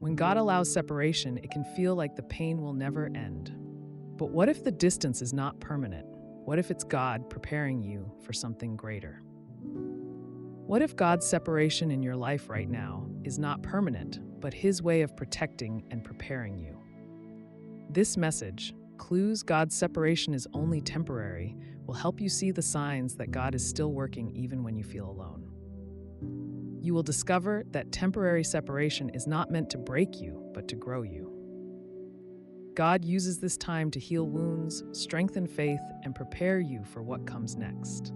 When God allows separation, it can feel like the pain will never end. But what if the distance is not permanent? What if it's God preparing you for something greater? What if God's separation in your life right now is not permanent, but His way of protecting and preparing you? This message, Clues God's Separation is Only Temporary, will help you see the signs that God is still working even when you feel alone. You will discover that temporary separation is not meant to break you, but to grow you. God uses this time to heal wounds, strengthen faith, and prepare you for what comes next.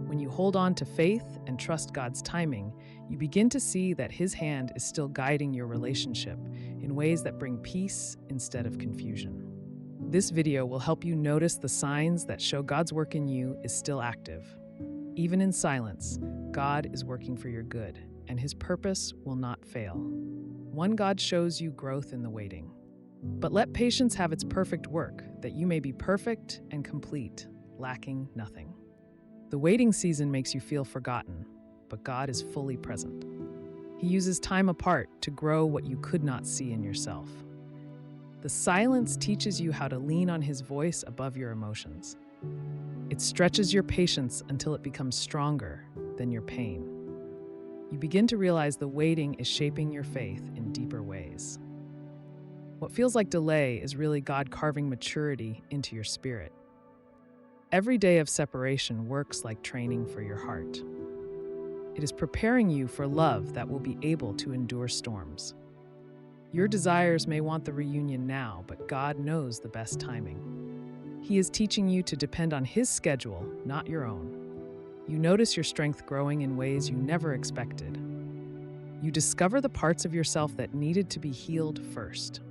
When you hold on to faith and trust God's timing, you begin to see that His hand is still guiding your relationship in ways that bring peace instead of confusion. This video will help you notice the signs that show God's work in you is still active. Even in silence, God is working for your good, and His purpose will not fail. One God shows you growth in the waiting. But let patience have its perfect work, that you may be perfect and complete, lacking nothing. The waiting season makes you feel forgotten, but God is fully present. He uses time apart to grow what you could not see in yourself. The silence teaches you how to lean on His voice above your emotions. It stretches your patience until it becomes stronger than your pain. You begin to realize the waiting is shaping your faith in deeper ways. What feels like delay is really God carving maturity into your spirit. Every day of separation works like training for your heart. It is preparing you for love that will be able to endure storms. Your desires may want the reunion now, but God knows the best timing. He is teaching you to depend on His schedule, not your own. You notice your strength growing in ways you never expected. You discover the parts of yourself that needed to be healed first.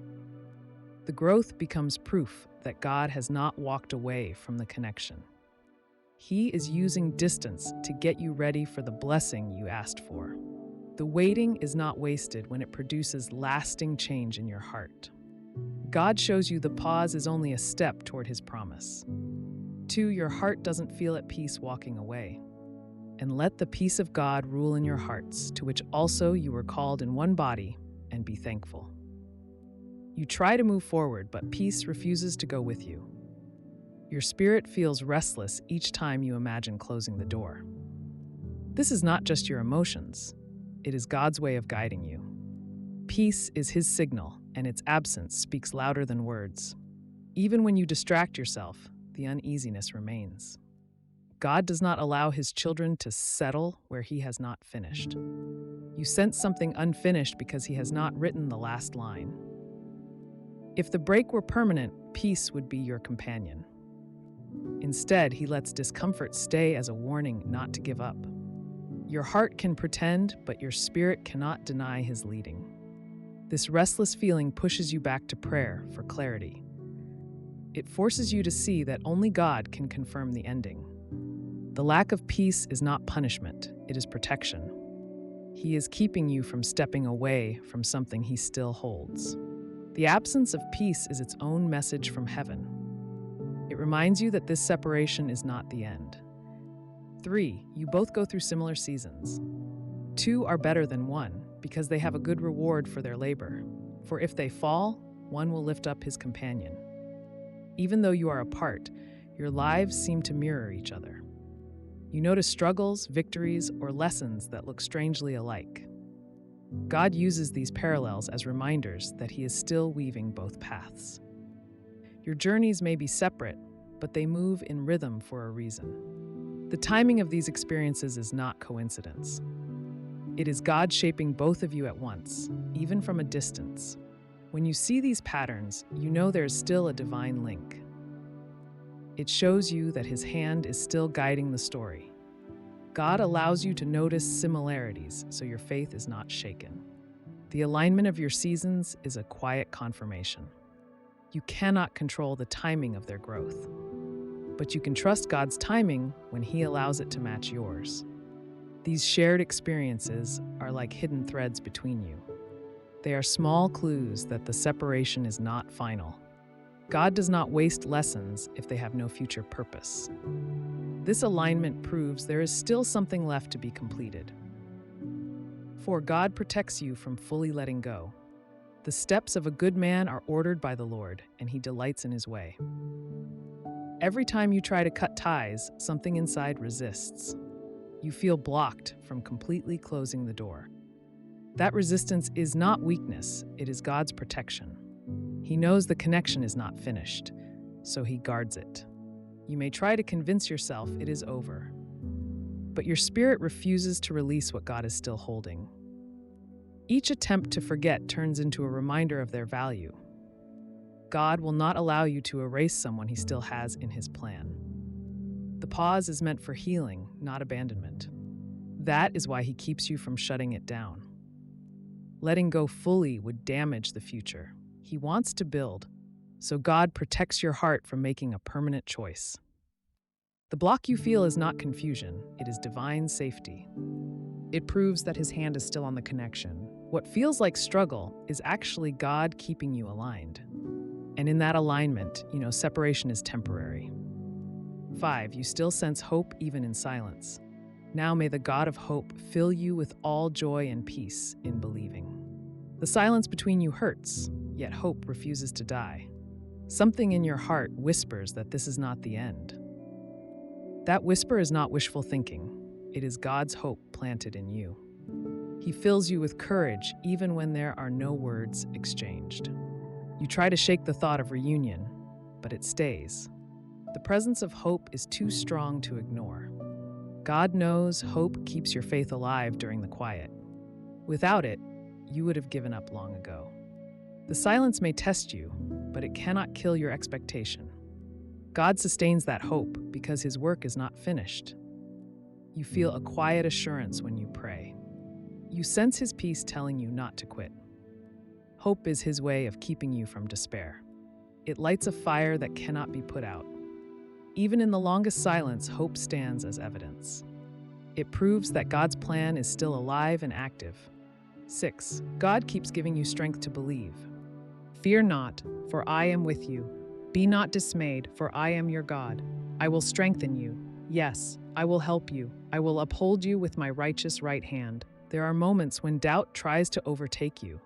The growth becomes proof that God has not walked away from the connection. He is using distance to get you ready for the blessing you asked for. The waiting is not wasted when it produces lasting change in your heart. God shows you the pause is only a step toward His promise. 2, your heart doesn't feel at peace walking away. And let the peace of God rule in your hearts, to which also you were called in one body, and be thankful. You try to move forward, but peace refuses to go with you. Your spirit feels restless each time you imagine closing the door. This is not just your emotions. It is God's way of guiding you. Peace is His signal, and its absence speaks louder than words. Even when you distract yourself, the uneasiness remains. God does not allow His children to settle where He has not finished. You sense something unfinished because He has not written the last line. If the break were permanent, peace would be your companion. Instead, He lets discomfort stay as a warning not to give up. Your heart can pretend, but your spirit cannot deny His leading. This restless feeling pushes you back to prayer for clarity. It forces you to see that only God can confirm the ending. The lack of peace is not punishment, it is protection. He is keeping you from stepping away from something He still holds. The absence of peace is its own message from heaven. It reminds you that this separation is not the end. 3, you both go through similar seasons. 2 are better than 1 because they have a good reward for their labor. For if they fall, one will lift up his companion. Even though you are apart, your lives seem to mirror each other. You notice struggles, victories, or lessons that look strangely alike. God uses these parallels as reminders that He is still weaving both paths. Your journeys may be separate, but they move in rhythm for a reason. The timing of these experiences is not coincidence. It is God shaping both of you at once, even from a distance. When you see these patterns, you know there is still a divine link. It shows you that His hand is still guiding the story. God allows you to notice similarities so your faith is not shaken. The alignment of your seasons is a quiet confirmation. You cannot control the timing of their growth, but you can trust God's timing when He allows it to match yours. These shared experiences are like hidden threads between you. They are small clues that the separation is not final. God does not waste lessons if they have no future purpose. This alignment proves there is still something left to be completed. For God protects you from fully letting go. The steps of a good man are ordered by the Lord, and he delights in his way. Every time you try to cut ties, something inside resists. You feel blocked from completely closing the door. That resistance is not weakness, it is God's protection. He knows the connection is not finished, so he guards it. You may try to convince yourself it is over, but your spirit refuses to release what God is still holding. Each attempt to forget turns into a reminder of their value. God will not allow you to erase someone he still has in his plan. The pause is meant for healing, not abandonment. That is why he keeps you from shutting it down. Letting go fully would damage the future. He wants to build, so God protects your heart from making a permanent choice. The block you feel is not confusion, it is divine safety. It proves that his hand is still on the connection. What feels like struggle is actually God keeping you aligned. And in that alignment, separation is temporary. 5. You still sense hope even in silence. Now may the God of hope fill you with all joy and peace in believing. The silence between you hurts, yet hope refuses to die. Something in your heart whispers that this is not the end. That whisper is not wishful thinking. It is God's hope planted in you. He fills you with courage even when there are no words exchanged. You try to shake the thought of reunion, but it stays. The presence of hope is too strong to ignore. God knows hope keeps your faith alive during the quiet. Without it, you would have given up long ago. The silence may test you, but it cannot kill your expectation. God sustains that hope because his work is not finished. You feel a quiet assurance when you pray. You sense his peace telling you not to quit. Hope is his way of keeping you from despair. It lights a fire that cannot be put out. Even in the longest silence, hope stands as evidence. It proves that God's plan is still alive and active. 6. God keeps giving you strength to believe. Fear not, for I am with you. Be not dismayed, for I am your God. I will strengthen you. Yes, I will help you. I will uphold you with my righteous right hand. There are moments when doubt tries to overtake you,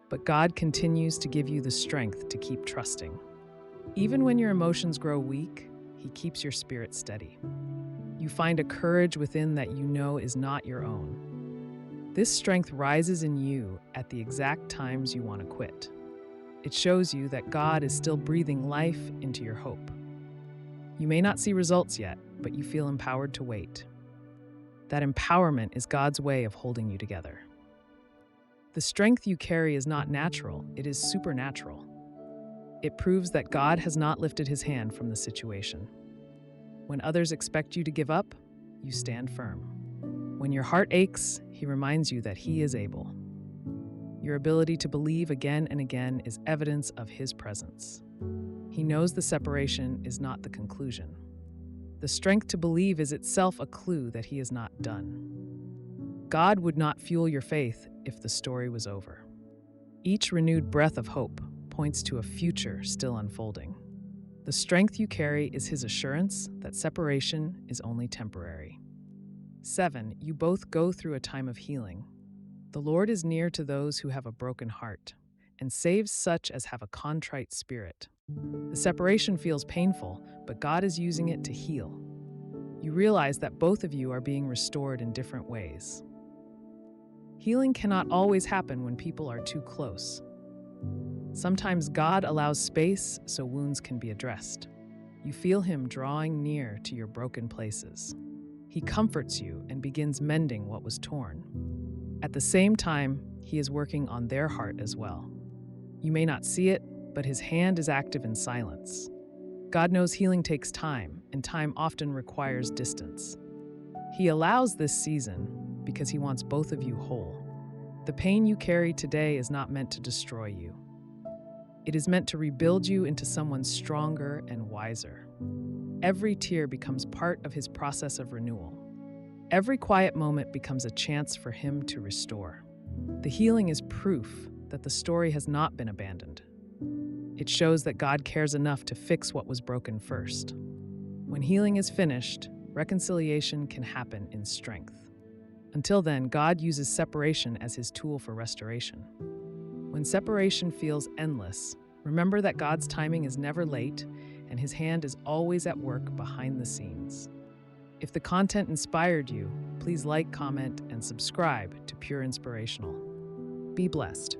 but God continues to give you the strength to keep trusting. Even when your emotions grow weak, he keeps your spirit steady. You find a courage within that you know is not your own. This strength rises in you at the exact times you want to quit. It shows you that God is still breathing life into your hope. You may not see results yet, but you feel empowered to wait. That empowerment is God's way of holding you together. The strength you carry is not natural, it is supernatural. It proves that God has not lifted his hand from the situation. When others expect you to give up, you stand firm. When your heart aches, he reminds you that he is able. Your ability to believe again and again is evidence of his presence. He knows the separation is not the conclusion. The strength to believe is itself a clue that he is not done. God would not fuel your faith if the story was over. Each renewed breath of hope points to a future still unfolding. The strength you carry is his assurance that separation is only temporary. 7. You both go through a time of healing. The Lord is near to those who have a broken heart and saves such as have a contrite spirit. The separation feels painful, but God is using it to heal. You realize that both of you are being restored in different ways. Healing cannot always happen when people are too close. Sometimes God allows space so wounds can be addressed. You feel him drawing near to your broken places. He comforts you and begins mending what was torn. At the same time, he is working on their heart as well. You may not see it, but his hand is active in silence. God knows healing takes time, and time often requires distance. He allows this season because he wants both of you whole. The pain you carry today is not meant to destroy you. It is meant to rebuild you into someone stronger and wiser. Every tear becomes part of his process of renewal. Every quiet moment becomes a chance for him to restore. The healing is proof that the story has not been abandoned. It shows that God cares enough to fix what was broken first. When healing is finished, reconciliation can happen in strength. Until then, God uses separation as his tool for restoration. When separation feels endless, remember that God's timing is never late and His hand is always at work behind the scenes. If the content inspired you, please like, comment, and subscribe to Pure Inspirational. Be blessed.